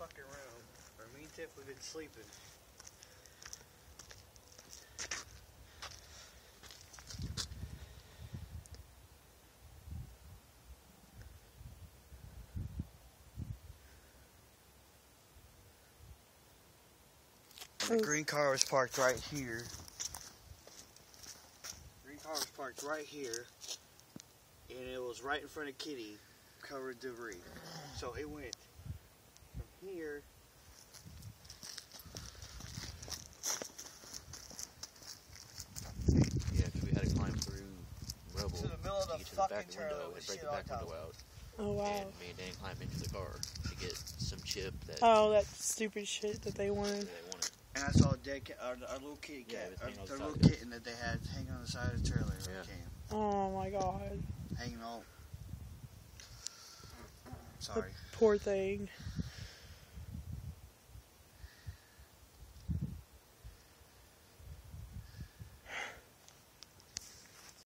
fucking room. Or me and Tiff, we've been sleeping. The green car was parked right here. Green car was parked right here. And it was right in front of Kitty, covered debris. So it went from here yeah, because we had to climb through rubble to the middle of to the get to the fucking back trailer window and with break shit the on back top. window out. Oh, wow. And me and Dan climbed into the car to get some chip that Oh, that stupid shit that they wanted. they wanted. And I saw a dead cat, our little kitty Yeah, cat, it was hanging on the our side little of it. kitten that they had hanging on the side of the trailer when it came. Oh, my God. Hanging all. Sorry. Poor thing.